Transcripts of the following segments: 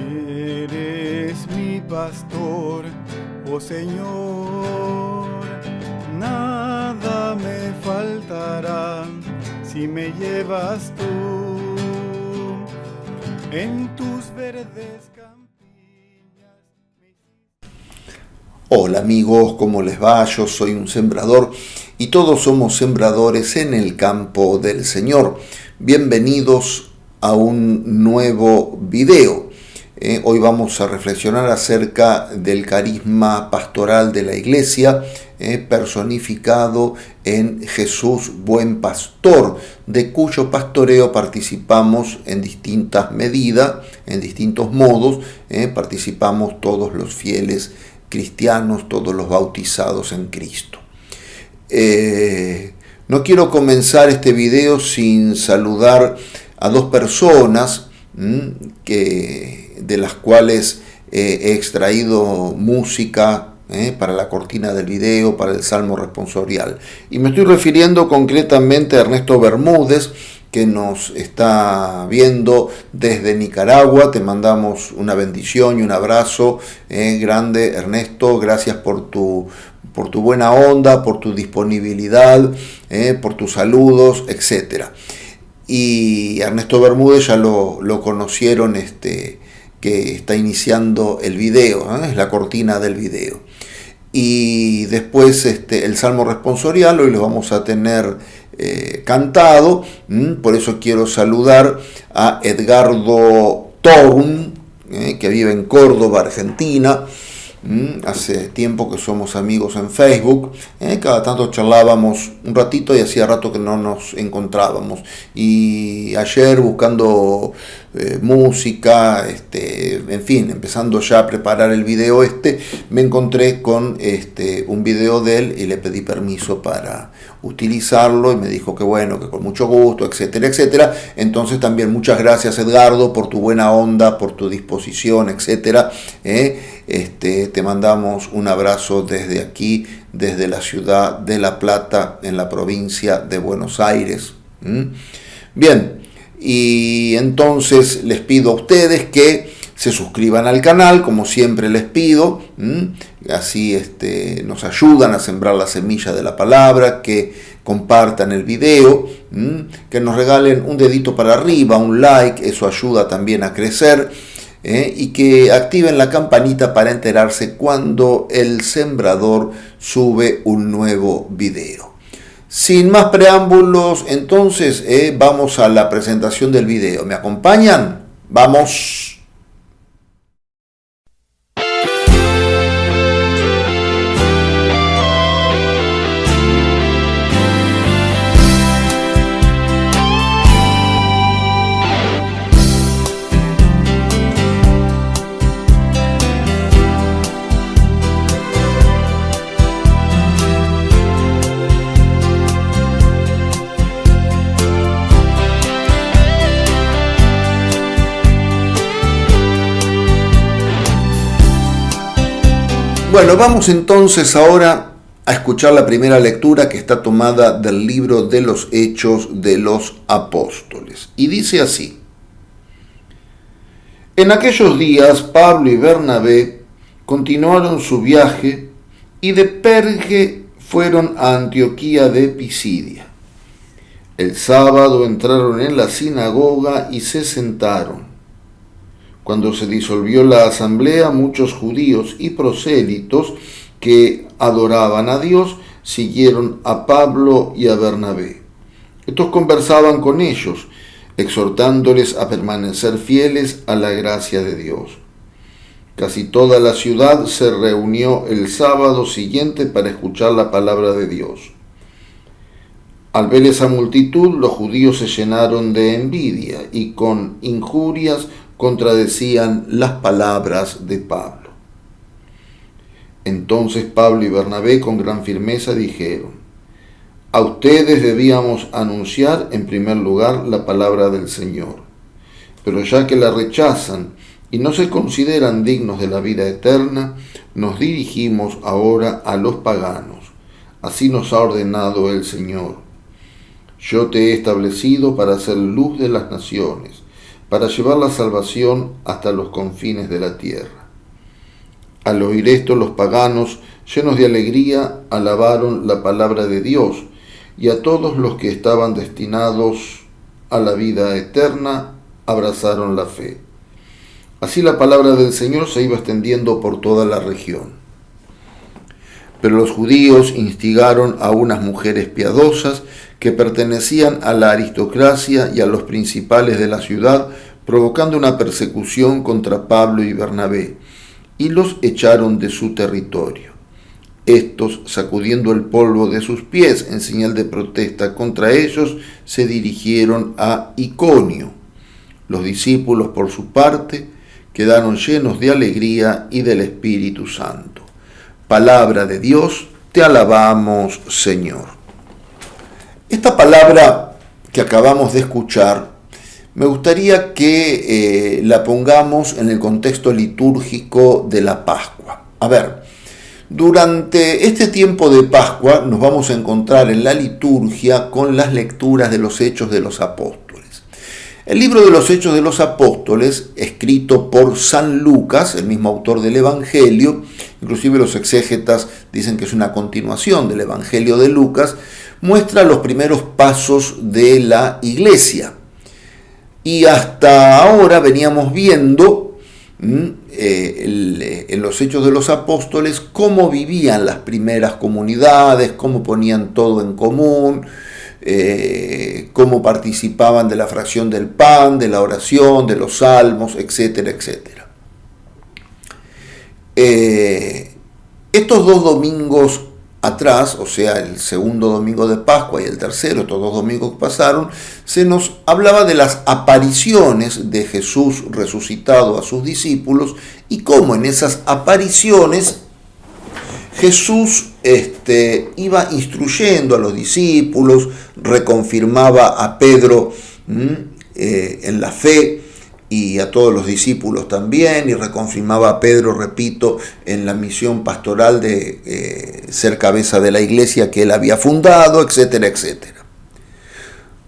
Eres mi pastor, oh Señor, nada me faltará si me llevas tú en tus verdes campiñas. Hola amigos, ¿cómo les va? Yo soy un sembrador y todos somos sembradores en el campo del Señor. Bienvenidos a un nuevo video. Hoy vamos a reflexionar acerca del carisma pastoral de la iglesia, personificado en Jesús Buen Pastor, de cuyo pastoreo participamos en distintas medidas, en distintos modos. Participamos todos los fieles cristianos, todos los bautizados en Cristo. No quiero comenzar este video sin saludar a dos personas de las cuales he extraído música para la cortina del video, para el Salmo responsorial. Y me estoy refiriendo concretamente a Ernesto Bermúdez, que nos está viendo desde Nicaragua. Te mandamos una bendición y un abrazo grande, Ernesto. Gracias por tu buena onda, por tu disponibilidad, por tus saludos, etc. Y Ernesto Bermúdez ya lo conocieron, que está iniciando el video, es la cortina del video. Y después el Salmo responsorial, hoy lo vamos a tener cantado. Por eso quiero saludar a Edgardo Torn, que vive en Córdoba, Argentina. Hace tiempo que somos amigos en Facebook. Cada tanto charlábamos un ratito y hacía rato que no nos encontrábamos. Y ayer, buscando música, en fin, empezando ya a preparar el video me encontré con un video de él y le pedí permiso para utilizarlo y me dijo que bueno, que con mucho gusto, etcétera, etcétera. Entonces también muchas gracias, Edgardo, por tu buena onda, por tu disposición, etcétera. Te mandamos un abrazo desde aquí, desde la ciudad de La Plata, en la provincia de Buenos Aires. Bien, y entonces les pido a ustedes que se suscriban al canal, como siempre les pido. Así nos ayudan a sembrar la semilla de la palabra, que compartan el video, que nos regalen un dedito para arriba, un like, eso ayuda también a crecer. Y que activen la campanita para enterarse cuando el sembrador sube un nuevo video. Sin más preámbulos, entonces vamos a la presentación del video. ¿Me acompañan? ¡Vamos! Bueno, vamos entonces ahora a escuchar la primera lectura, que está tomada del libro de los Hechos de los Apóstoles. Y dice así: En aquellos días Pablo y Bernabé continuaron su viaje y de Perge fueron a Antioquía de Pisidia. El sábado entraron en la sinagoga y se sentaron. Cuando se disolvió la asamblea, muchos judíos y prosélitos que adoraban a Dios siguieron a Pablo y a Bernabé. Estos conversaban con ellos, exhortándoles a permanecer fieles a la gracia de Dios. Casi toda la ciudad se reunió el sábado siguiente para escuchar la palabra de Dios. Al ver esa multitud, los judíos se llenaron de envidia y con injurias contradecían las palabras de Pablo. Entonces Pablo y Bernabé con gran firmeza dijeron: a ustedes debíamos anunciar en primer lugar la palabra del Señor, pero ya que la rechazan y no se consideran dignos de la vida eterna, nos dirigimos ahora a los paganos. Así nos ha ordenado el Señor. Yo te he establecido para ser luz de las naciones, para llevar la salvación hasta los confines de la tierra. Al oír esto, los paganos, llenos de alegría, alabaron la palabra de Dios, y a todos los que estaban destinados a la vida eterna abrazaron la fe. Así la palabra del Señor se iba extendiendo por toda la región. Pero los judíos instigaron a unas mujeres piadosas que pertenecían a la aristocracia y a los principales de la ciudad, provocando una persecución contra Pablo y Bernabé, y los echaron de su territorio. Estos, sacudiendo el polvo de sus pies en señal de protesta contra ellos, se dirigieron a Iconio. Los discípulos, por su parte, quedaron llenos de alegría y del Espíritu Santo. Palabra de Dios, te alabamos, Señor. Esta palabra que acabamos de escuchar, me gustaría que la pongamos en el contexto litúrgico de la Pascua. A ver, durante este tiempo de Pascua nos vamos a encontrar en la liturgia con las lecturas de los Hechos de los Apóstoles. El libro de los Hechos de los Apóstoles, escrito por San Lucas, el mismo autor del Evangelio, inclusive los exégetas dicen que es una continuación del Evangelio de Lucas, muestra los primeros pasos de la Iglesia. Y hasta ahora veníamos viendo en los Hechos de los Apóstoles cómo vivían las primeras comunidades, cómo ponían todo en común, cómo participaban de la fracción del pan, de la oración, de los salmos, etcétera, etcétera. Estos 2 domingos atrás, o sea, el segundo domingo de Pascua y el tercero, estos 2 domingos que pasaron, se nos hablaba de las apariciones de Jesús resucitado a sus discípulos y cómo en esas apariciones Jesús iba instruyendo a los discípulos, reconfirmaba a Pedro en la fe y a todos los discípulos también, y reconfirmaba a Pedro, repito, en la misión pastoral de ser cabeza de la iglesia que él había fundado, etcétera, etcétera.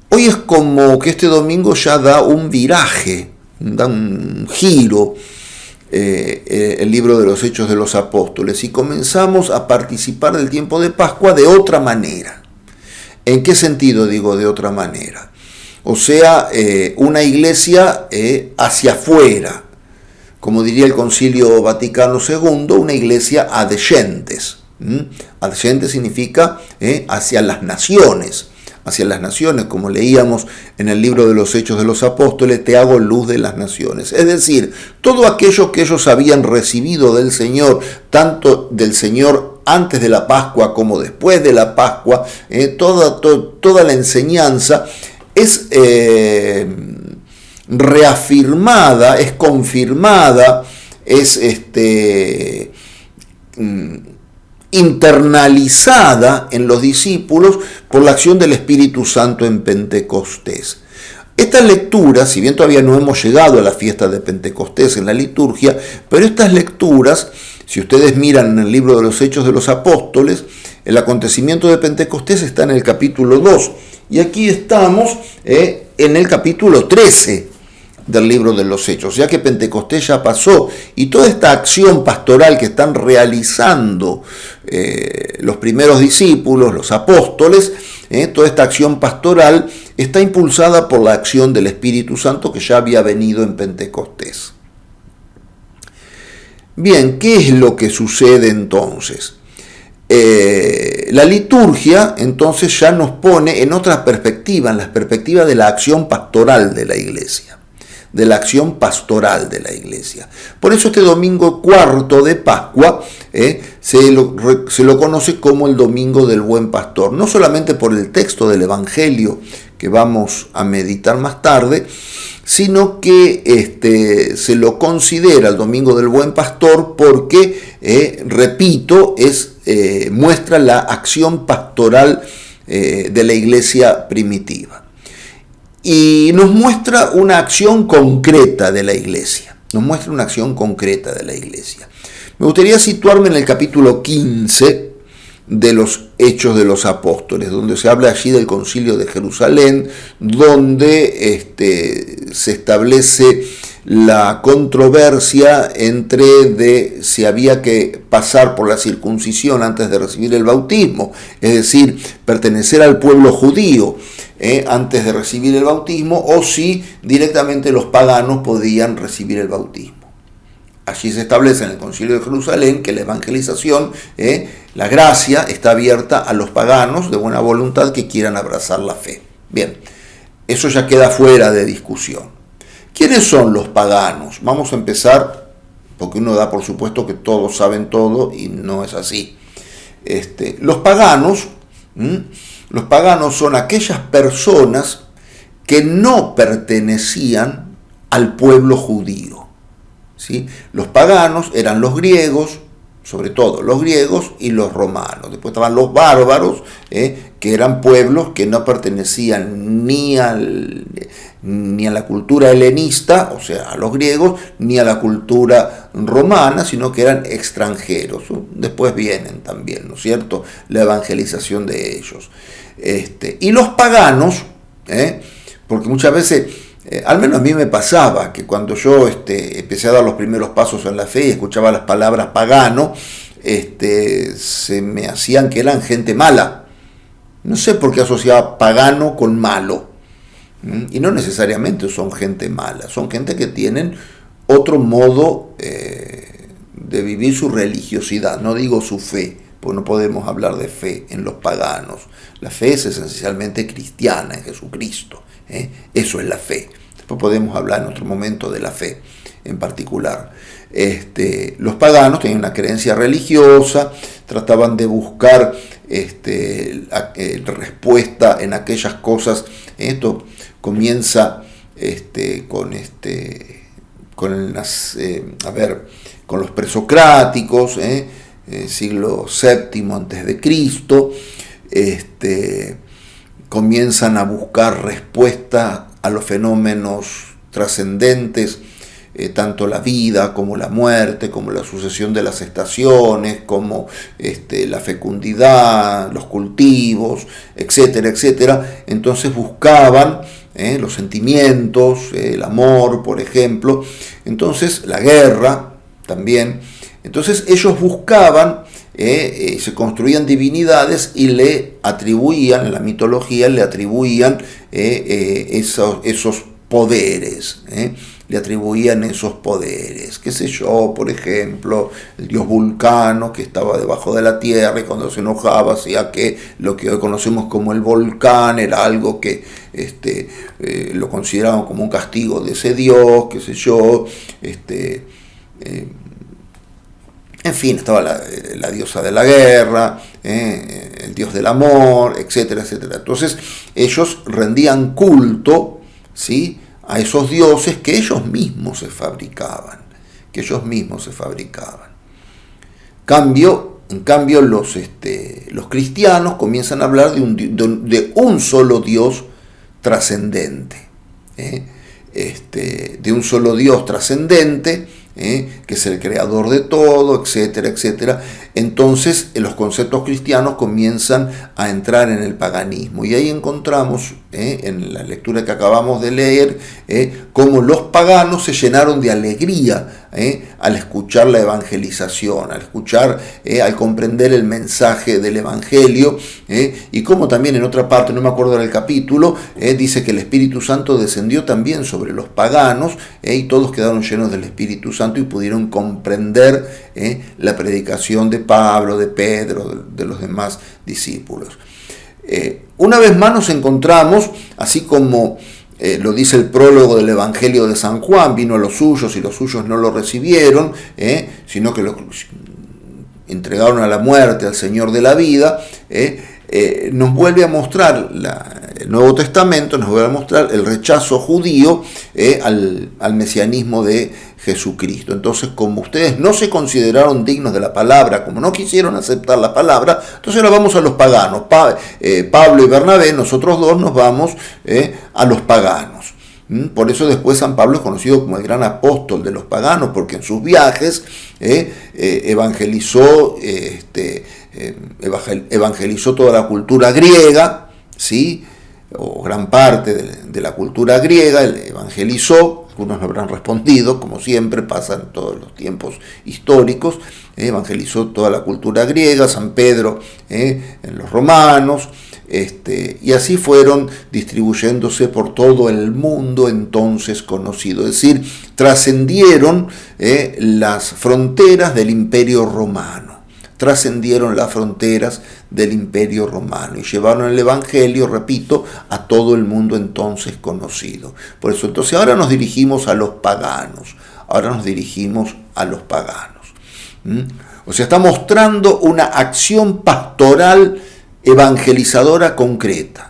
Hoy es como que este domingo ya da un viraje, da un giro, el libro de los Hechos de los Apóstoles, y comenzamos a participar del tiempo de Pascua de otra manera. ¿En qué sentido digo de otra manera? O sea, una iglesia hacia afuera, como diría el Concilio Vaticano II, una iglesia adyentes. Adyentes significa hacia las naciones, como leíamos en el libro de los Hechos de los Apóstoles, te hago luz de las naciones. Es decir, todo aquello que ellos habían recibido del Señor, tanto del Señor antes de la Pascua como después de la Pascua, toda la enseñanza es reafirmada, es confirmada, es internalizada en los discípulos por la acción del Espíritu Santo en Pentecostés. Estas lecturas, si bien todavía no hemos llegado a la fiesta de Pentecostés en la liturgia, pero estas lecturas, si ustedes miran en el libro de los Hechos de los Apóstoles, el acontecimiento de Pentecostés está en el capítulo 2, y aquí estamos en el capítulo 13 del libro de los Hechos, ya que Pentecostés ya pasó, y toda esta acción pastoral que están realizando los primeros discípulos, los apóstoles, toda esta acción pastoral está impulsada por la acción del Espíritu Santo que ya había venido en Pentecostés. Bien, ¿qué es lo que sucede entonces? La liturgia entonces ya nos pone en otra perspectiva, en la perspectiva de la acción pastoral de la iglesia. De la acción pastoral de la iglesia. Por eso este domingo cuarto de Pascua se lo conoce como el Domingo del Buen Pastor, no solamente por el texto del Evangelio que vamos a meditar más tarde, sino que se lo considera el Domingo del Buen Pastor porque, repito, muestra la acción pastoral de la iglesia primitiva. Y nos muestra una acción concreta de la iglesia. Me gustaría situarme en el capítulo 15 de los Hechos de los Apóstoles, donde se habla allí del Concilio de Jerusalén, donde se establece la controversia entre si había que pasar por la circuncisión antes de recibir el bautismo, es decir, pertenecer al pueblo judío antes de recibir el bautismo, o si directamente los paganos podían recibir el bautismo. Allí se establece en el Concilio de Jerusalén que la evangelización, la gracia, está abierta a los paganos de buena voluntad que quieran abrazar la fe. Bien, eso ya queda fuera de discusión. ¿Quiénes son los paganos? Vamos a empezar, porque uno da por supuesto que todos saben todo y no es así. Los paganos son aquellas personas que no pertenecían al pueblo judío, ¿sí? Los paganos eran los griegos, sobre todo los griegos y los romanos. Después estaban los bárbaros, que eran pueblos que no pertenecían ni a la cultura helenista, o sea, a los griegos, ni a la cultura romana, sino que eran extranjeros. Después vienen también, ¿no es cierto?, la evangelización de ellos. Y los paganos, porque muchas veces, al menos a mí me pasaba, que cuando yo empecé a dar los primeros pasos en la fe y escuchaba las palabras pagano, se me hacían que eran gente mala. No sé por qué asociaba pagano con malo. Y no necesariamente son gente mala, son gente que tienen otro modo de vivir su religiosidad, no digo su fe, porque no podemos hablar de fe en los paganos. La fe es esencialmente cristiana en Jesucristo, eso es la fe. Después podemos hablar en otro momento de la fe en particular. Los paganos tenían una creencia religiosa, trataban de buscar respuesta en aquellas cosas. Esto comienza con los presocráticos, siglo VII antes de Cristo. Comienzan a buscar respuesta a los fenómenos trascendentes, tanto la vida como la muerte, como la sucesión de las estaciones, como la fecundidad, los cultivos, etcétera, etcétera. Entonces buscaban los sentimientos, el amor, por ejemplo, entonces la guerra también. Entonces ellos buscaban, se construían divinidades y le atribuían, en la mitología le atribuían esos poderes, le atribuían esos poderes, qué sé yo, por ejemplo, el dios Vulcano, que estaba debajo de la tierra y cuando se enojaba hacía que lo que hoy conocemos como el volcán era algo que lo consideraban como un castigo de ese dios, qué sé yo, en fin, estaba la diosa de la guerra, el dios del amor, etcétera, etcétera. Entonces ellos rendían culto, ¿sí?, a esos dioses que ellos mismos se fabricaban, En cambio los cristianos comienzan a hablar de un solo Dios trascendente, de un solo Dios trascendente, que es el creador de todo, etcétera, etcétera. Entonces los conceptos cristianos comienzan a entrar en el paganismo y ahí encontramos, en la lectura que acabamos de leer, cómo los paganos se llenaron de alegría al escuchar la evangelización, al comprender el mensaje del evangelio, y como también en otra parte, no me acuerdo del capítulo, dice que el Espíritu Santo descendió también sobre los paganos, y todos quedaron llenos del Espíritu Santo y pudieron comprender la predicación de Pablo, de Pedro, de los demás discípulos. Una vez más nos encontramos, así como lo dice el prólogo del Evangelio de San Juan, vino a los suyos y los suyos no lo recibieron, sino que lo entregaron a la muerte al Señor de la vida. Nos vuelve a mostrar el Nuevo Testamento, nos vuelve a mostrar el rechazo judío al mesianismo de Jesucristo. Entonces, como ustedes no se consideraron dignos de la palabra, como no quisieron aceptar la palabra, entonces ahora vamos a los paganos. Pablo y Bernabé, nosotros dos nos vamos a los paganos. Por eso después San Pablo es conocido como el gran apóstol de los paganos, porque en sus viajes evangelizó toda la cultura griega, ¿sí?, o gran parte de la cultura griega, evangelizó. Algunos no habrán respondido, como siempre pasa en todos los tiempos históricos. Evangelizó toda la cultura griega, San Pedro en los romanos, y así fueron distribuyéndose por todo el mundo entonces conocido. Es decir, trascendieron las fronteras del Imperio Romano. Trascendieron las fronteras del Imperio Romano y llevaron el Evangelio, repito, a todo el mundo entonces conocido. Por eso entonces ahora nos dirigimos a los paganos. O sea, está mostrando una acción pastoral evangelizadora concreta.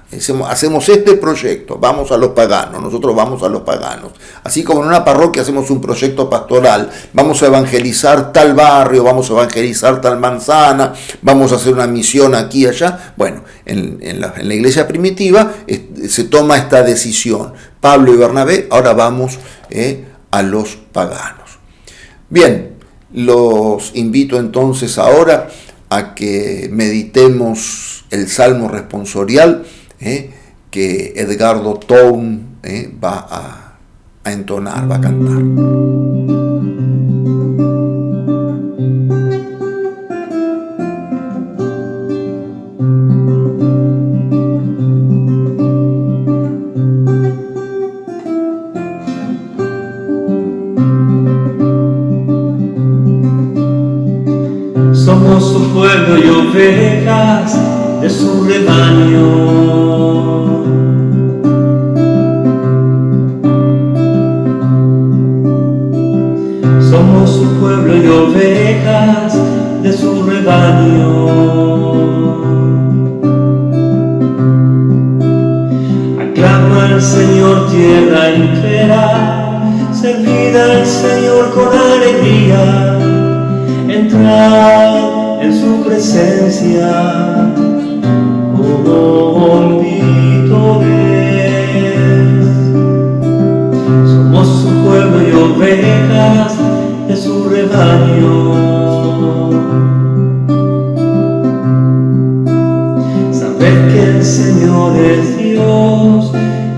Hacemos este proyecto, vamos a los paganos, nosotros vamos a los paganos. Así como en una parroquia hacemos un proyecto pastoral, vamos a evangelizar tal barrio, vamos a evangelizar tal manzana, vamos a hacer una misión aquí y allá. Bueno, en la iglesia primitiva se toma esta decisión. Pablo y Bernabé, ahora vamos a los paganos. Bien, los invito entonces ahora a que meditemos el Salmo responsorial que Edgardo Tourne va a entonar, va a cantar. Somos su pueblo y ovejas de su rebaño. Somos su pueblo y ovejas de su rebaño. Aclama al Señor tierra entera, servid al Señor con alegría. Entrad en su presencia con vítores. Somos su pueblo y ovejas de su rebaño. Sabed que el Señor es Dios,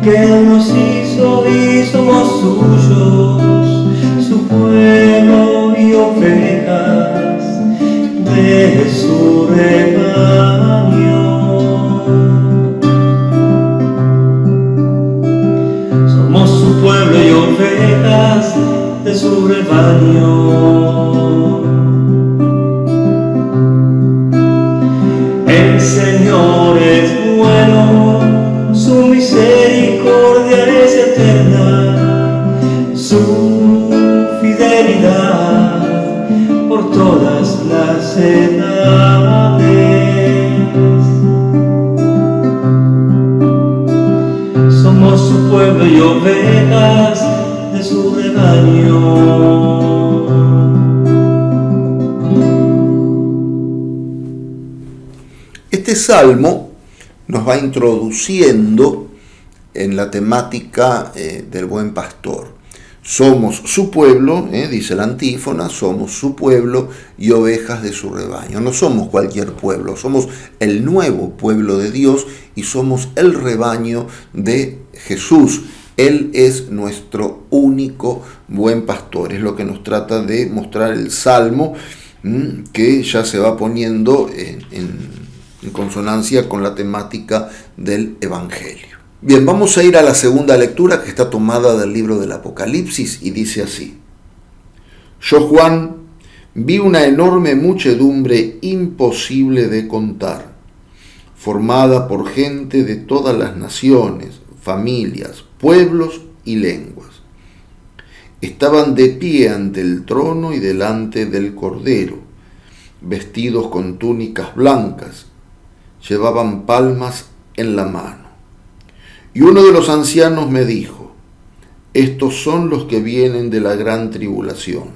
que nos hizo y somos suyos, su pueblo y ovejas de su rebaño. Somos su pueblo y ovejas de su rebaño. El Señor es bueno, su misericordia es eterna, su fidelidad por todas las edades. Somos su pueblo y ovejas de su rebaño. Este salmo nos va introduciendo en la temática del buen pastor. Somos su pueblo, dice la antífona, somos su pueblo y ovejas de su rebaño. No somos cualquier pueblo, somos el nuevo pueblo de Dios y somos el rebaño de Jesús. Él es nuestro único buen pastor. Es lo que nos trata de mostrar el Salmo, que ya se va poniendo en consonancia con la temática del Evangelio. Bien, vamos a ir a la segunda lectura, que está tomada del libro del Apocalipsis y dice así: Yo, Juan, vi una enorme muchedumbre imposible de contar, formada por gente de todas las naciones, familias, pueblos y lenguas. Estaban de pie ante el trono y delante del Cordero, vestidos con túnicas blancas, llevaban palmas en la mano. Y uno de los ancianos me dijo: estos son los que vienen de la gran tribulación.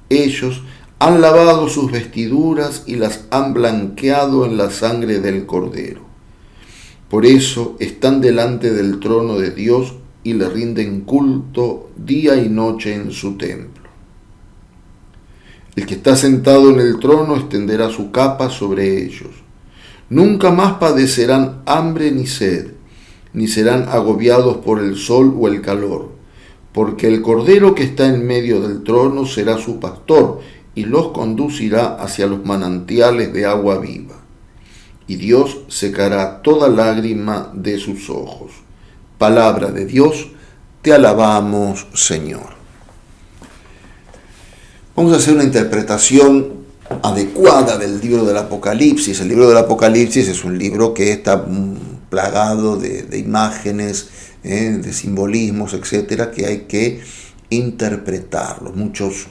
Ellos han lavado sus vestiduras y las han blanqueado en la sangre del Cordero. Por eso están delante del trono de Dios y le rinden culto día y noche en su templo. El que está sentado en el trono extenderá su capa sobre ellos. Nunca más padecerán hambre ni sed, ni serán agobiados por el sol o el calor, porque el Cordero que está en medio del trono será su pastor y los conducirá hacia los manantiales de agua viva. Y Dios secará toda lágrima de sus ojos. Palabra de Dios, te alabamos, Señor. Vamos a hacer una interpretación adecuada del libro del Apocalipsis. El libro del Apocalipsis es un libro que está plagado de imágenes, de simbolismos, etcétera, que hay que interpretarlos. Muchas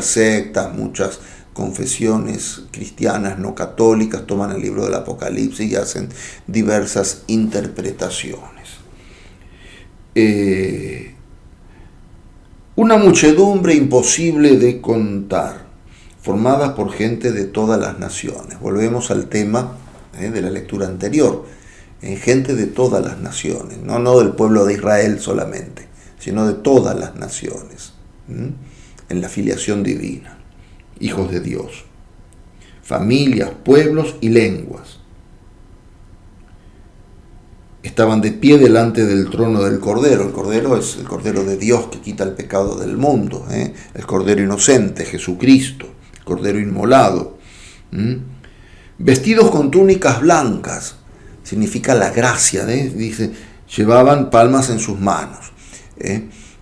sectas, muchas confesiones cristianas no católicas toman el libro del Apocalipsis y hacen diversas interpretaciones. Una muchedumbre imposible de contar, formada por gente de todas las naciones. Volvemos al tema de la lectura anterior. Gente de todas las naciones, no del pueblo de Israel solamente, sino de todas las naciones, en la filiación divina, hijos de Dios, familias, pueblos y lenguas. Estaban de pie delante del trono del Cordero. El Cordero es el Cordero de Dios que quita el pecado del mundo, el Cordero inocente, Jesucristo, el Cordero inmolado. Vestidos con túnicas blancas, significa la gracia, dice, llevaban palmas en sus manos,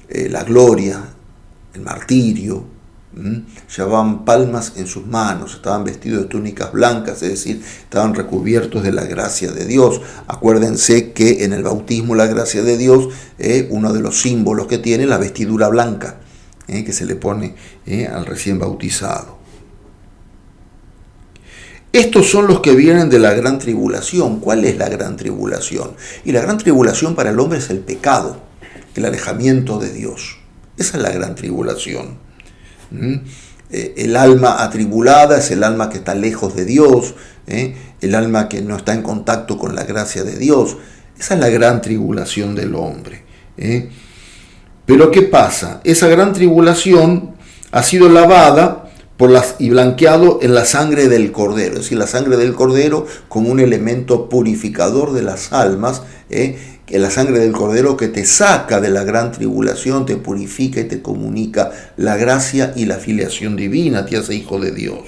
la gloria, el martirio, llevaban palmas en sus manos, estaban vestidos de túnicas blancas, es decir, estaban recubiertos de la gracia de Dios. Acuérdense que en el bautismo la gracia de Dios, uno de los símbolos que tiene la vestidura blanca, que se le pone al recién bautizado. Estos son los que vienen de la gran tribulación. ¿Cuál es la gran tribulación? Y la gran tribulación para el hombre es el pecado, el alejamiento de Dios. Esa es la gran tribulación. El alma atribulada es el alma que está lejos de Dios, el alma que no está en contacto con la gracia de Dios. Esa es la gran tribulación del hombre. Pero ¿qué pasa? Esa gran tribulación ha sido lavada y blanqueado en la sangre del Cordero, es decir, la sangre del Cordero como un elemento purificador de las almas, que la sangre del Cordero que te saca de la gran tribulación, te purifica y te comunica la gracia y la filiación divina, te hace hijo de Dios.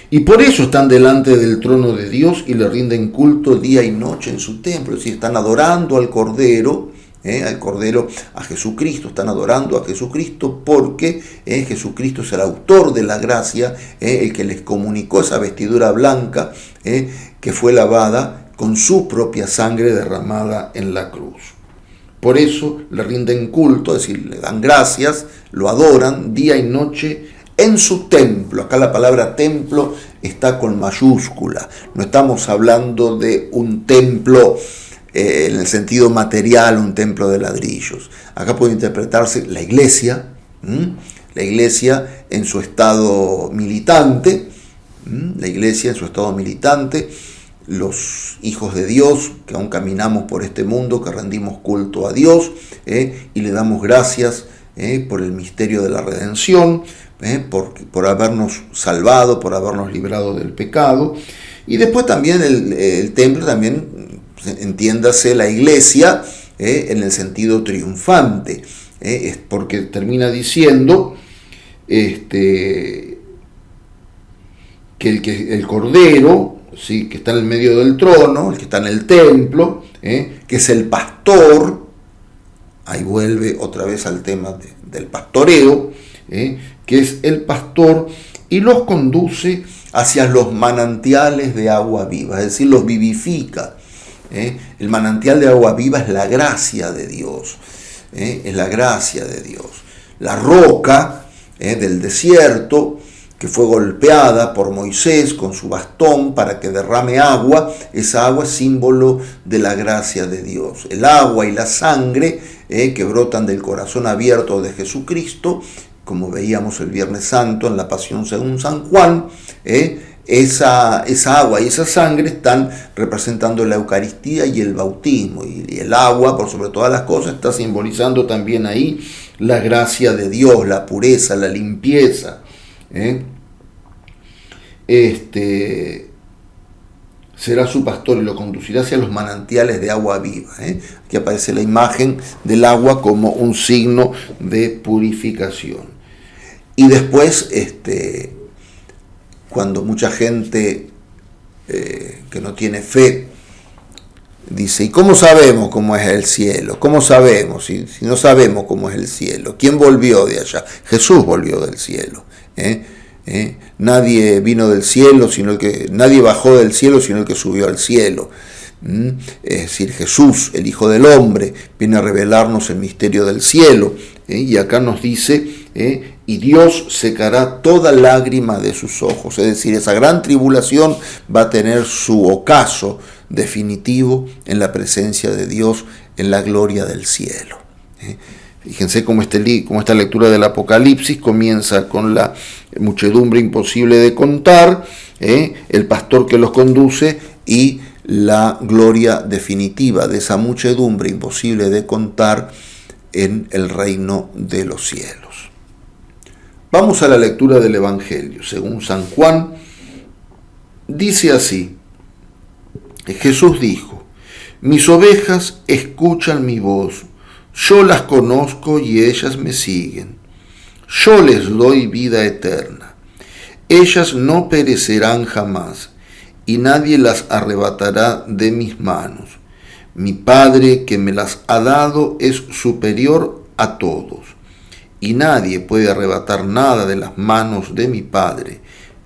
Y por eso están delante del trono de Dios y le rinden culto día y noche en su templo, es decir, están adorando al Cordero, a Jesucristo, están adorando a Jesucristo porque Jesucristo es el autor de la gracia, el que les comunicó esa vestidura blanca que fue lavada con su propia sangre derramada en la cruz. Por eso le rinden culto, es decir, le dan gracias, lo adoran día y noche en su templo. Acá la palabra templo está con mayúscula, no estamos hablando de un templo en el sentido material, un templo de ladrillos. Acá puede interpretarse la iglesia en su estado militante, los hijos de Dios que aún caminamos por este mundo, que rendimos culto a Dios y le damos gracias por el misterio de la redención, por habernos salvado, por habernos librado del pecado. Y después también el templo, también entiéndase la iglesia en el sentido triunfante, porque termina diciendo que el Cordero, ¿sí?, que está en el medio del trono, el que está en el templo, que es el pastor, ahí vuelve otra vez al tema del pastoreo, que es el pastor y los conduce hacia los manantiales de agua viva, es decir, los vivifica. El manantial de agua viva es la gracia de Dios, es la gracia de Dios. La roca del desierto que fue golpeada por Moisés con su bastón para que derrame agua, esa agua es símbolo de la gracia de Dios. El agua y la sangre que brotan del corazón abierto de Jesucristo, como veíamos el Viernes Santo en la Pasión según San Juan, esa agua y esa sangre están representando la Eucaristía y el bautismo, y el agua, por sobre todas las cosas, está simbolizando también ahí la gracia de Dios, la pureza, la limpieza. será su pastor y lo conducirá hacia los manantiales de agua viva. Aquí aparece la imagen del agua como un signo de purificación. Y después, cuando mucha gente que no tiene fe dice, ¿y cómo sabemos cómo es el cielo? ¿Cómo sabemos si no sabemos cómo es el cielo? ¿Quién volvió de allá? Jesús volvió del cielo. Nadie vino del cielo, nadie bajó del cielo, sino el que subió al cielo. Es decir, Jesús, el Hijo del Hombre, viene a revelarnos el misterio del cielo. Y acá nos dice, y Dios secará toda lágrima de sus ojos. Es decir, esa gran tribulación va a tener su ocaso definitivo en la presencia de Dios, en la gloria del cielo. Fíjense cómo esta lectura del Apocalipsis comienza con la muchedumbre imposible de contar, el pastor que los conduce y la gloria definitiva de esa muchedumbre imposible de contar en el reino de los cielos. Vamos a la lectura del Evangelio. Según San Juan, dice así: Jesús dijo, mis ovejas escuchan mi voz, yo las conozco y ellas me siguen. Yo les doy vida eterna. Ellas no perecerán jamás, y nadie las arrebatará de mis manos. Mi Padre que me las ha dado es superior a todos, y nadie puede arrebatar nada de las manos de mi Padre.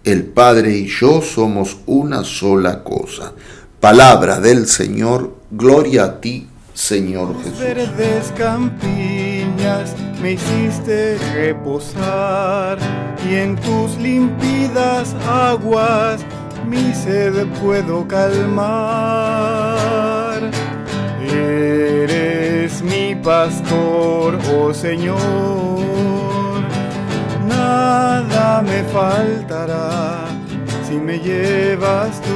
El Padre y yo somos una sola cosa. Palabra del Señor, gloria a ti, Señor Jesús. Verdes campiñas me hiciste reposar, y en tus límpidas aguas mi sed puedo calmar. Eres mi pastor, oh Señor, nada me faltará si me llevas tú.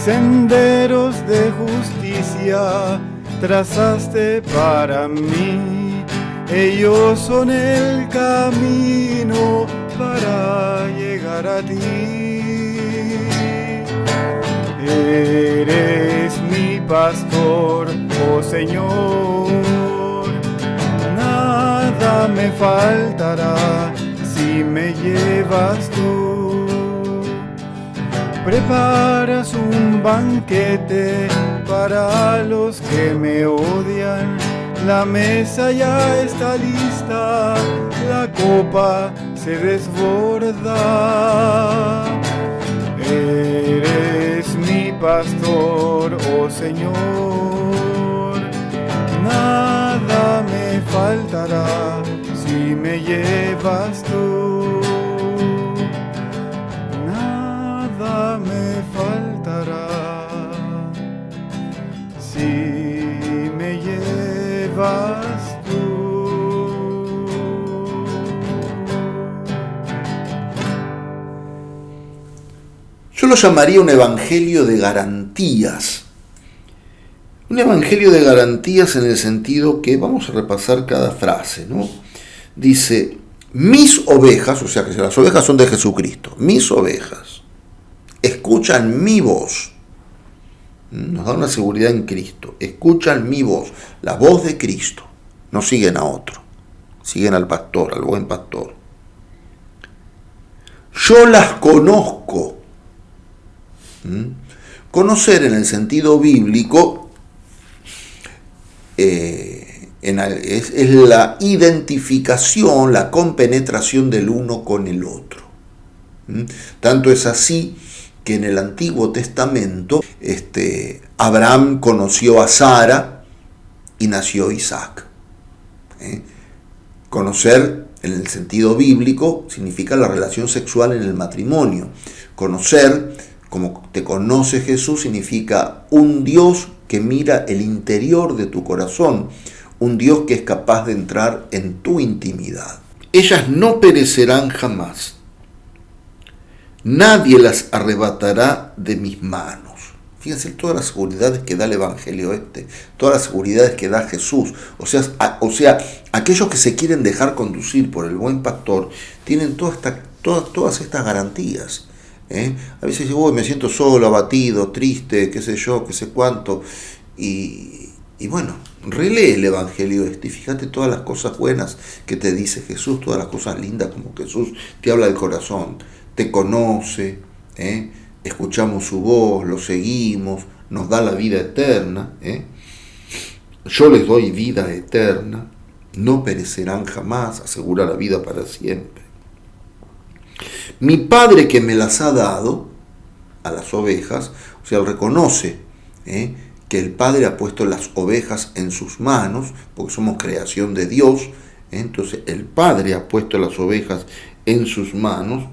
Senderos de justicia trazaste para mí, ellos son el camino para llegar a ti. Eres mi pastor, oh Señor, nada me faltará si me llevas tú. Preparas un banquete para los que me odian, la mesa ya está lista, la copa se desborda. Eres mi pastor, oh Señor, nada me faltará si me llevas tú. Nada me faltará si me llevas tú. Yo lo llamaría un evangelio de garantías. Un evangelio de garantías en el sentido que vamos a repasar cada frase, ¿no? Dice, mis ovejas, o sea que las ovejas son de Jesucristo, mis ovejas escuchan mi voz. Nos da una seguridad en Cristo. Escuchan mi voz, la voz de Cristo. No siguen a otro, siguen al pastor, al buen pastor. Yo las conozco. Conocer en el sentido bíblico es la identificación, la compenetración del uno con el otro. Tanto es así que en el Antiguo Testamento Abraham conoció a Sara y nació Isaac. Conocer en el sentido bíblico significa la relación sexual en el matrimonio. Conocer, como te conoce Jesús, significa un Dios que mira el interior de tu corazón, un Dios que es capaz de entrar en tu intimidad. Ellas no perecerán jamás. Nadie las arrebatará de mis manos. Fíjense todas las seguridades que da el Evangelio todas las seguridades que da Jesús. O sea, aquellos que se quieren dejar conducir por el buen pastor tienen toda esta todas estas garantías. A veces digo, me siento solo, abatido, triste, qué sé yo, qué sé cuánto. Y bueno, relee el Evangelio y fíjate todas las cosas buenas que te dice Jesús, todas las cosas lindas como Jesús te habla del corazón, te conoce, escuchamos su voz, lo seguimos, nos da la vida eterna. Yo les doy vida eterna, no perecerán jamás, asegura la vida para siempre. Mi Padre que me las ha dado a las ovejas, o sea, él reconoce que el Padre ha puesto las ovejas en sus manos, porque somos creación de Dios, entonces el Padre ha puesto las ovejas en sus manos,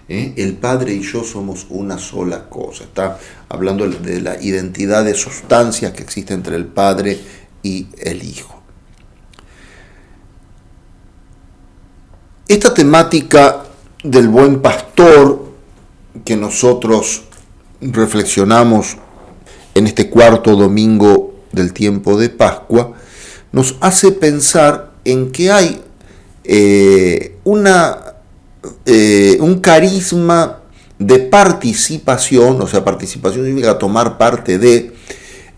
el Padre y yo somos una sola cosa. Está hablando de la identidad de sustancias que existe entre el Padre y el Hijo. Esta temática del buen pastor que nosotros reflexionamos en este cuarto domingo del tiempo de Pascua, nos hace pensar en que hay un carisma de participación, o sea, participación significa tomar parte de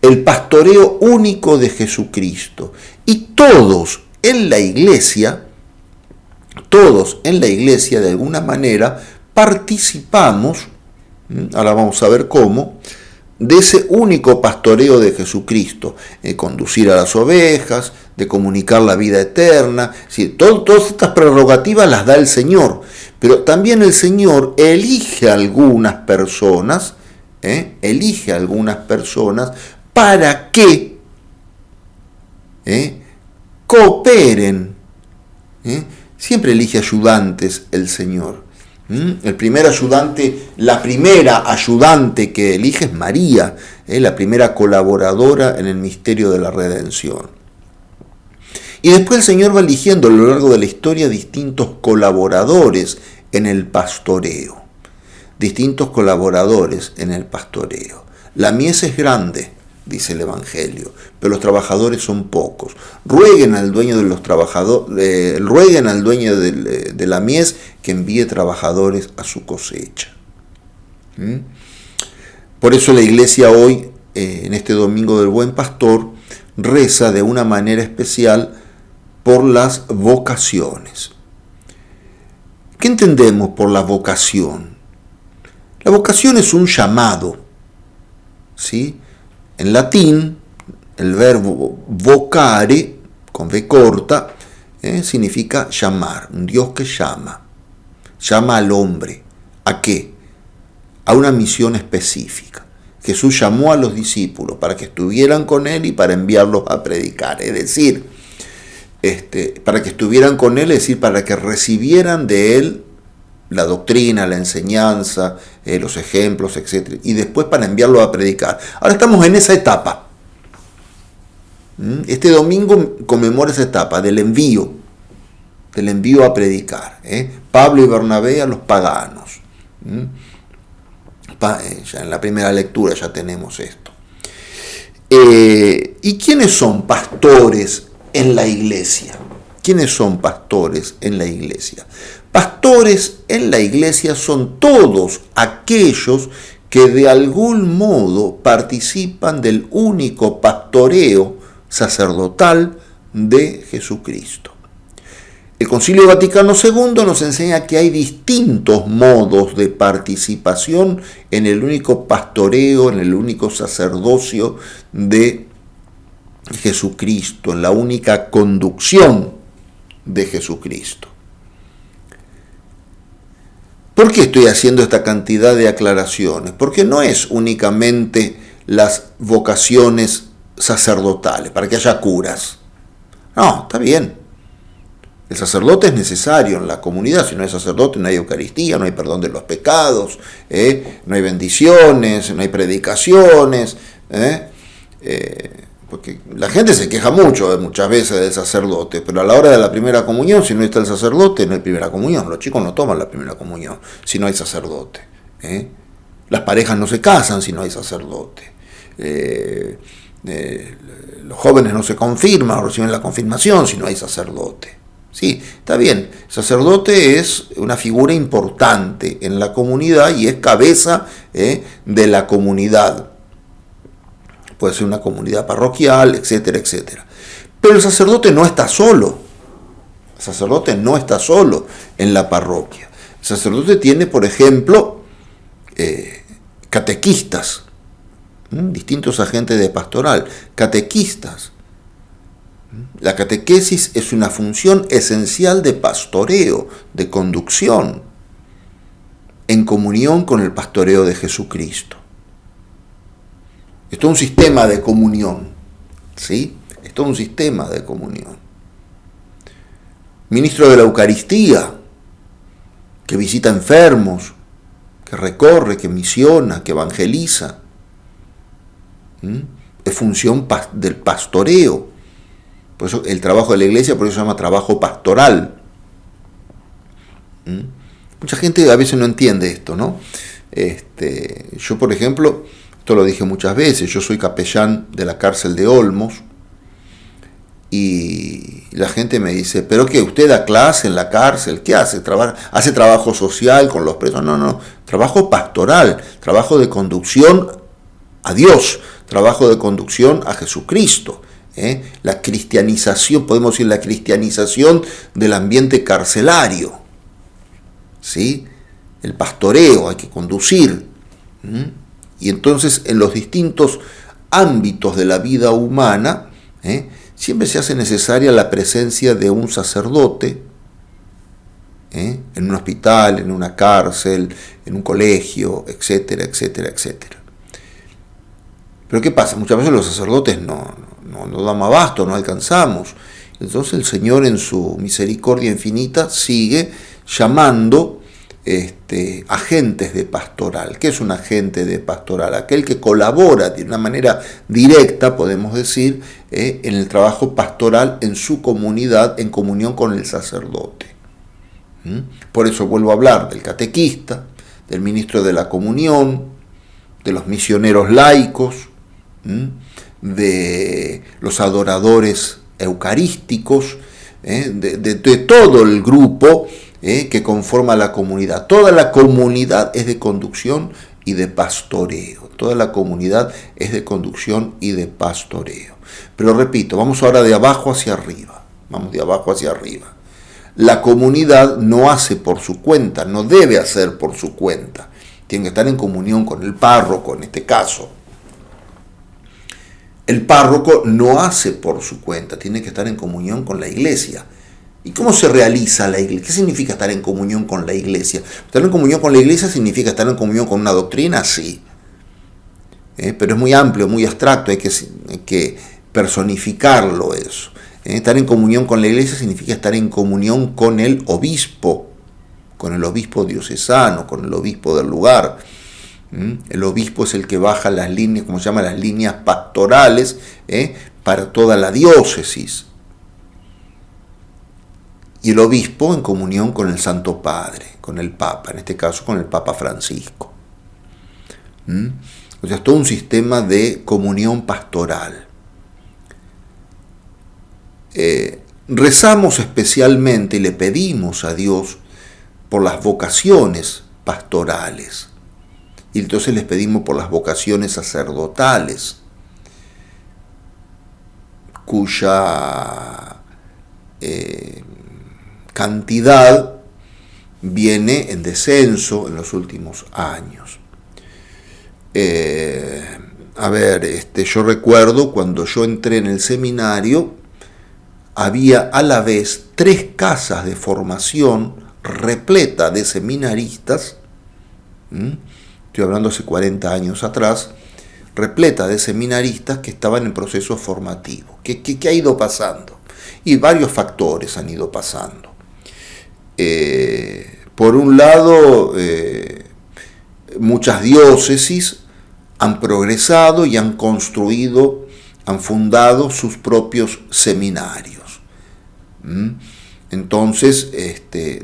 el pastoreo único de Jesucristo. Y todos en la iglesia de alguna manera participamos, ahora vamos a ver cómo, de ese único pastoreo de Jesucristo, conducir a las ovejas, de comunicar la vida eterna. Es decir, todas estas prerrogativas las da el Señor, pero también el Señor elige a algunas personas, para que cooperen. Siempre elige ayudantes el Señor. La primera ayudante que elige es María, la primera colaboradora en el misterio de la redención. Y después el Señor va eligiendo a lo largo de la historia distintos colaboradores en el pastoreo. La mies es grande, dice el Evangelio, pero los trabajadores son pocos. Rueguen al dueño de los trabajadores, rueguen al dueño de la mies que envíe trabajadores a su cosecha. Por eso la iglesia hoy, en este domingo del Buen Pastor, reza de una manera especial por las vocaciones. ¿Qué entendemos por la vocación? La vocación es un llamado, ¿sí? En latín, el verbo vocare, con V corta, significa llamar, un Dios que llama al hombre. ¿A qué? A una misión específica. Jesús llamó a los discípulos para que estuvieran con él y para enviarlos a predicar. Es decir, para que estuvieran con él, es decir, para que recibieran de él la doctrina, la enseñanza, los ejemplos, etc. Y después para enviarlos a predicar. Ahora estamos en esa etapa. Este domingo conmemora esa etapa del envío a predicar. Pablo y Bernabé a los paganos. Ya en la primera lectura ya tenemos esto. ¿Y quiénes son pastores en la iglesia? ¿Quiénes son pastores en la iglesia? Pastores en la iglesia son todos aquellos que de algún modo participan del único pastoreo sacerdotal de Jesucristo. El Concilio Vaticano II nos enseña que hay distintos modos de participación en el único pastoreo, en el único sacerdocio de Jesucristo, en la única conducción de Jesucristo. ¿Por qué estoy haciendo esta cantidad de aclaraciones? Porque no es únicamente las vocaciones sacerdotales, para que haya curas. No, está bien. El sacerdote es necesario en la comunidad. Si no hay sacerdote, no hay Eucaristía, no hay perdón de los pecados, no hay bendiciones, no hay predicaciones. Porque la gente se queja muchas veces del sacerdote, pero a la hora de la primera comunión, si no está el sacerdote, no hay primera comunión. Los chicos no toman la primera comunión si no hay sacerdote. Las parejas no se casan si no hay sacerdote. Los jóvenes no se confirman o reciben la confirmación si no hay sacerdote. Sí, está bien, el sacerdote es una figura importante en la comunidad y es cabeza de la comunidad. Puede ser una comunidad parroquial, etcétera, etcétera. Pero el sacerdote no está solo. El sacerdote no está solo en la parroquia. El sacerdote tiene, por ejemplo, catequistas, distintos agentes de pastoral, catequistas. La catequesis es una función esencial de pastoreo, de conducción, en comunión con el pastoreo de Jesucristo. Esto es un sistema de comunión, ¿sí? Esto es un sistema de comunión. Ministro de la Eucaristía, que visita enfermos, que recorre, que misiona, que evangeliza. Es función del pastoreo. Por eso el trabajo de la iglesia, por eso se llama trabajo pastoral. Mucha gente a veces no entiende esto, ¿no? Yo, por ejemplo, esto lo dije muchas veces, yo soy capellán de la cárcel de Olmos, y la gente me dice, ¿pero qué? ¿Usted da clase en la cárcel? ¿Qué hace? ¿Hace trabajo social con los presos? No, trabajo pastoral, trabajo de conducción a Dios, trabajo de conducción a Jesucristo. La cristianización, podemos decir la cristianización del ambiente carcelario, ¿sí? El pastoreo, hay que conducir. Y entonces en los distintos ámbitos de la vida humana, siempre se hace necesaria la presencia de un sacerdote, en un hospital, en una cárcel, en un colegio, etcétera, etcétera, etcétera. Pero ¿qué pasa? Muchas veces los sacerdotes no damos abasto, no alcanzamos. Entonces el Señor en su misericordia infinita sigue llamando agentes de pastoral. ¿Qué es un agente de pastoral? Aquel que colabora de una manera directa, podemos decir, en el trabajo pastoral en su comunidad, en comunión con el sacerdote. Por eso vuelvo a hablar del catequista, del ministro de la comunión, de los misioneros laicos, de los adoradores eucarísticos, de todo el grupo que conforma la comunidad. Toda la comunidad es de conducción y de pastoreo. Toda la comunidad es de conducción y de pastoreo. Pero repito, vamos ahora de abajo hacia arriba. Vamos de abajo hacia arriba. La comunidad no hace por su cuenta, no debe hacer por su cuenta. Tiene que estar en comunión con el párroco, en este caso. El párroco no hace por su cuenta, tiene que estar en comunión con la iglesia. ¿Y cómo se realiza la iglesia? ¿Qué significa estar en comunión con la iglesia? Estar en comunión con la iglesia significa estar en comunión con una doctrina, sí. Pero es muy amplio, muy abstracto, hay que personificarlo eso. Estar en comunión con la iglesia significa estar en comunión con el obispo diocesano, con el obispo del lugar. El obispo es el que baja las líneas, como se llama, las líneas pastorales para toda la diócesis. Y el obispo en comunión con el Santo Padre, con el Papa, en este caso con el Papa Francisco. O sea, es todo un sistema de comunión pastoral. Rezamos especialmente y le pedimos a Dios por las vocaciones pastorales. Y entonces les pedimos por las vocaciones sacerdotales, cuya cantidad viene en descenso en los últimos años. Yo recuerdo cuando yo entré en el seminario, había a la vez 3 casas de formación repleta de seminaristas, estoy hablando hace 40 años atrás, repleta de seminaristas que estaban en proceso formativo. ¿Qué ha ido pasando? Y varios factores han ido pasando. Por un lado, muchas diócesis han progresado y han construido, han fundado sus propios seminarios. Entonces,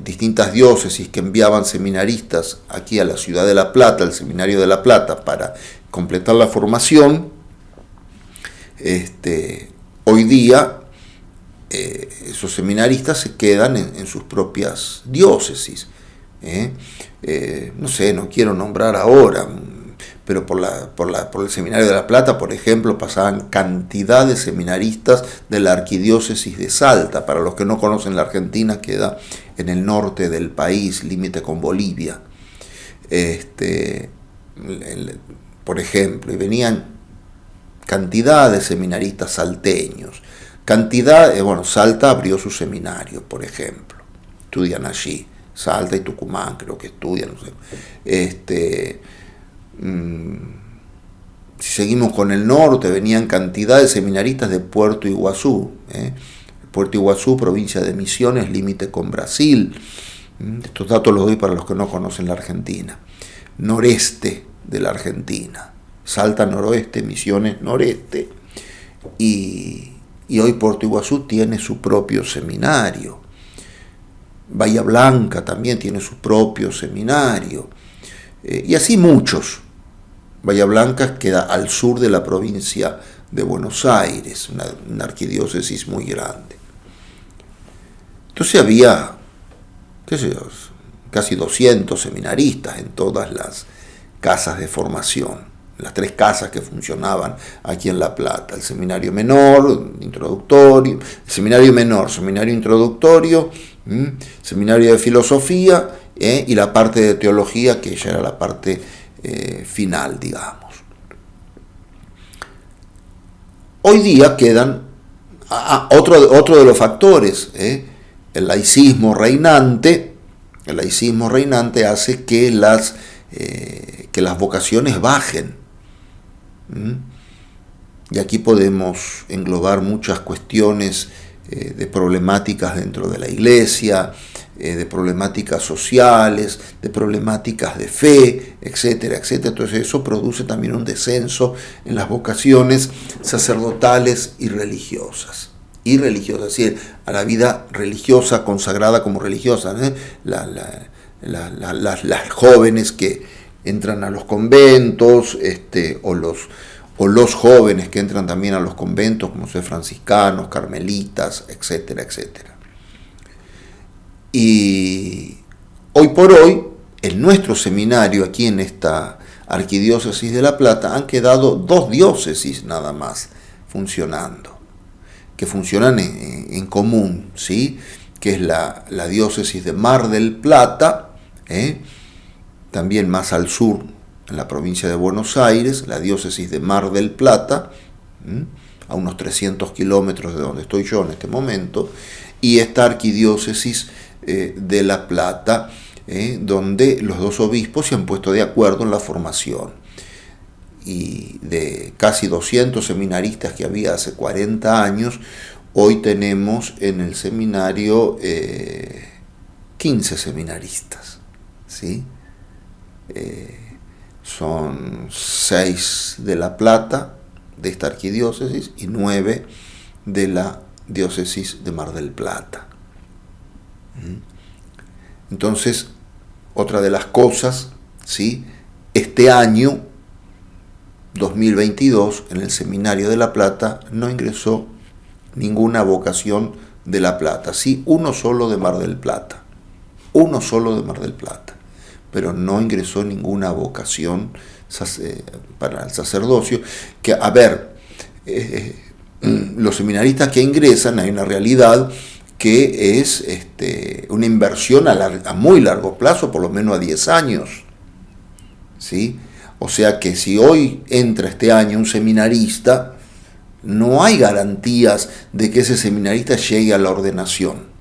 distintas diócesis que enviaban seminaristas aquí a la ciudad de La Plata, al Seminario de La Plata, para completar la formación, hoy día esos seminaristas se quedan en sus propias diócesis. No sé, no quiero nombrar ahora, pero por el Seminario de La Plata, por ejemplo, pasaban cantidad de seminaristas de la arquidiócesis de Salta. Para los que no conocen, la Argentina queda en el norte del país, límite con Bolivia. Por ejemplo, y venían cantidad de seminaristas salteños. Salta abrió su seminario, por ejemplo. Estudian allí. Salta y Tucumán creo que estudian. No sé. Si seguimos con el norte, venían cantidad de seminaristas de Puerto Iguazú. Puerto Iguazú, provincia de Misiones, límite con Brasil. Estos datos los doy para los que no conocen la Argentina. Noreste de la Argentina. Salta noroeste, Misiones noreste. Y hoy Puerto Iguazú tiene su propio seminario. Bahía Blanca también tiene su propio seminario. Y así muchos. Bahía Blanca queda al sur de la provincia de Buenos Aires, una arquidiócesis muy grande. Entonces había, casi 200 seminaristas en todas las casas de formación, las 3 casas que funcionaban aquí en La Plata: el seminario menor, introductorio, el seminario menor, seminario introductorio, seminario de filosofía, y la parte de teología, que ya era la parte final, digamos. Hoy día quedan otro de los factores, el laicismo reinante. El laicismo reinante hace que las vocaciones bajen. Y aquí podemos englobar muchas cuestiones de problemáticas dentro de la iglesia, de problemáticas sociales, de problemáticas de fe, etcétera, etcétera. Entonces eso produce también un descenso en las vocaciones sacerdotales y religiosas. Es decir, a la vida religiosa, consagrada como religiosa, las jóvenes que entran a los conventos, o los jóvenes que entran también a los conventos, como son franciscanos, carmelitas, etcétera, etcétera. Y hoy por hoy, en nuestro seminario, aquí en esta arquidiócesis de La Plata, han quedado 2 diócesis nada más funcionando, que funcionan en común, ¿sí? Que es la diócesis de Mar del Plata, también más al sur, en la provincia de Buenos Aires, la diócesis de Mar del Plata, a unos 300 kilómetros de donde estoy yo en este momento, y esta arquidiócesis de La Plata, donde los 2 obispos se han puesto de acuerdo en la formación. Y de casi 200 seminaristas que había hace 40 años, hoy tenemos en el seminario 15 seminaristas, ¿sí? Son 6 de La Plata, de esta arquidiócesis, y 9 de la diócesis de Mar del Plata. Entonces, otra de las cosas, ¿sí? Este año 2022, en el seminario de La Plata, no ingresó ninguna vocación de La Plata. Sí, uno solo de Mar del Plata, pero no ingresó ninguna vocación para el sacerdocio. Que, a ver, los seminaristas que ingresan, hay una realidad que es una inversión a muy largo plazo, por lo menos a 10 años, ¿sí? O sea que si hoy entra este año un seminarista, no hay garantías de que ese seminarista llegue a la ordenación,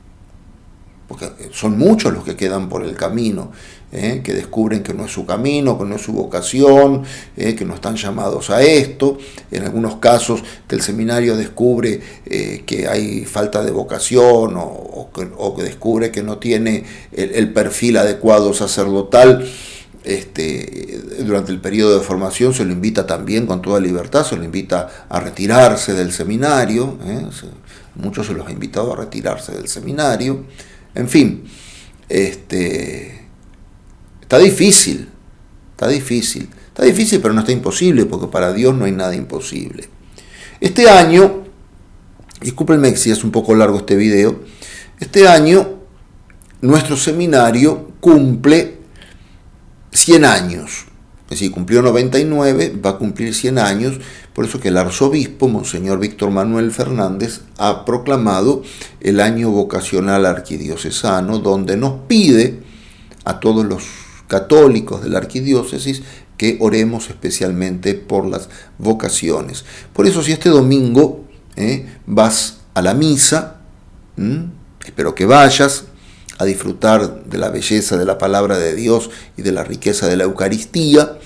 porque son muchos los que quedan por el camino, que descubren que no es su camino, que no es su vocación, que no están llamados a esto. En algunos casos el seminario descubre que hay falta de vocación, o que descubre que no tiene el perfil adecuado sacerdotal. Durante el periodo de formación se lo invita también con toda libertad, se lo invita a retirarse del seminario, muchos se los ha invitado a retirarse del seminario. En fin, está difícil, pero no está imposible, porque para Dios no hay nada imposible. Este año discúlpenme si es un poco largo este video, este año nuestro seminario cumple 100 años. Es decir, cumplió 99, va a cumplir 100 años, por eso que el arzobispo, Monseñor Víctor Manuel Fernández, ha proclamado el año vocacional arquidiocesano, donde nos pide a todos los católicos de la arquidiócesis que oremos especialmente por las vocaciones. Por eso, si este domingo vas a la misa, espero que vayas a disfrutar de la belleza de la palabra de Dios y de la riqueza de la Eucaristía.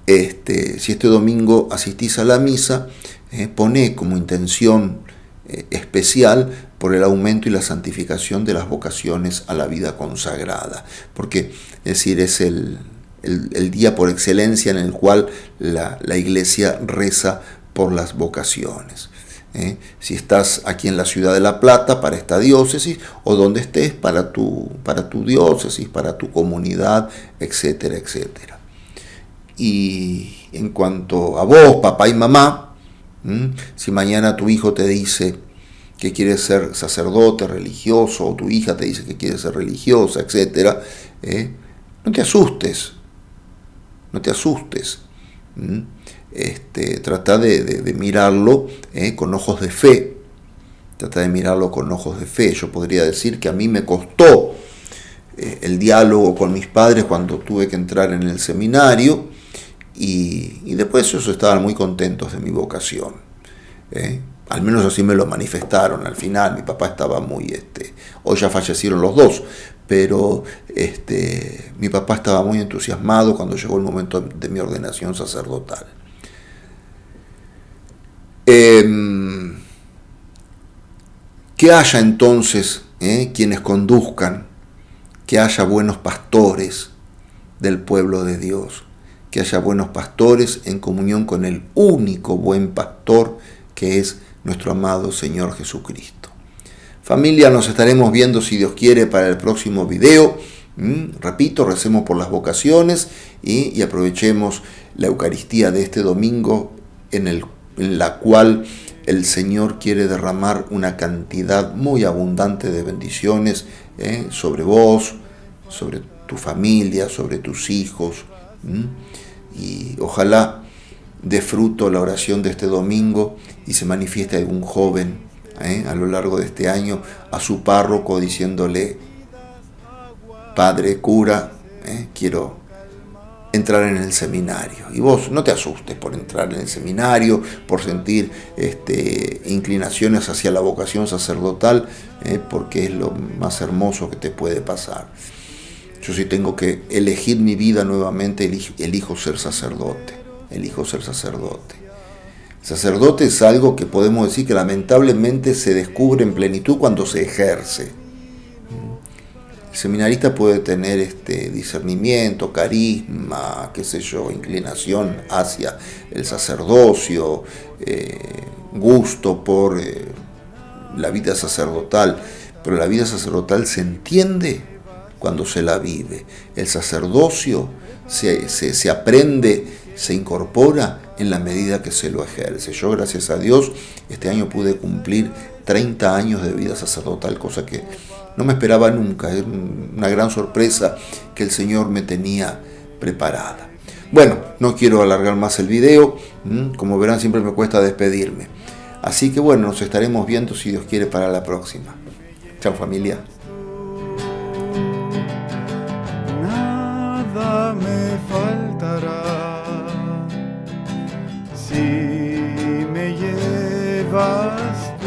Si este domingo asistís a la misa, poné como intención especial por el aumento y la santificación de las vocaciones a la vida consagrada, porque es decir, es el día por excelencia en el cual la Iglesia reza por las vocaciones. Si estás aquí en la ciudad de La Plata, para esta diócesis, o donde estés, para tu diócesis, para tu comunidad, etcétera, etcétera. Y en cuanto a vos, papá y mamá, si mañana tu hijo te dice que quiere ser sacerdote, religioso, o tu hija te dice que quiere ser religiosa, etcétera, no te asustes, no te asustes. Trata de mirarlo con ojos de fe. Trata de mirarlo con ojos de fe. Yo podría decir que a mí me costó el diálogo con mis padres cuando tuve que entrar en el seminario, y después ellos estaban muy contentos de mi vocación. Al menos así me lo manifestaron al final. Mi papá estaba muy... hoy ya fallecieron los dos, pero mi papá estaba muy entusiasmado cuando llegó el momento de mi ordenación sacerdotal. Que haya entonces quienes conduzcan, que haya buenos pastores del pueblo de Dios, que haya buenos pastores en comunión con el único buen pastor que es nuestro amado Señor Jesucristo. Familia, nos estaremos viendo si Dios quiere para el próximo video. Repito, recemos por las vocaciones y aprovechemos la Eucaristía de este domingo en la cual el Señor quiere derramar una cantidad muy abundante de bendiciones sobre vos, sobre tu familia, sobre tus hijos. Y ojalá dé fruto la oración de este domingo y se manifieste algún joven a lo largo de este año a su párroco diciéndole: Padre, cura, quiero entrar en el seminario. Y vos no te asustes por entrar en el seminario, por sentir inclinaciones hacia la vocación sacerdotal, porque es lo más hermoso que te puede pasar. Yo sí tengo que elegir mi vida nuevamente, elijo ser sacerdote, elijo ser sacerdote. Sacerdote es algo que podemos decir que lamentablemente se descubre en plenitud cuando se ejerce. El seminarista puede tener discernimiento, carisma, inclinación hacia el sacerdocio, gusto por la vida sacerdotal, pero la vida sacerdotal se entiende cuando se la vive. El sacerdocio se aprende, se incorpora en la medida que se lo ejerce. Yo, gracias a Dios, este año pude cumplir 30 años de vida sacerdotal, cosa que no me esperaba nunca. Es una gran sorpresa que el Señor me tenía preparada. Bueno, no quiero alargar más el video. Como verán, siempre me cuesta despedirme. Así que bueno, nos estaremos viendo si Dios quiere para la próxima. Chao, familia. Nada me faltará si me llevas tú.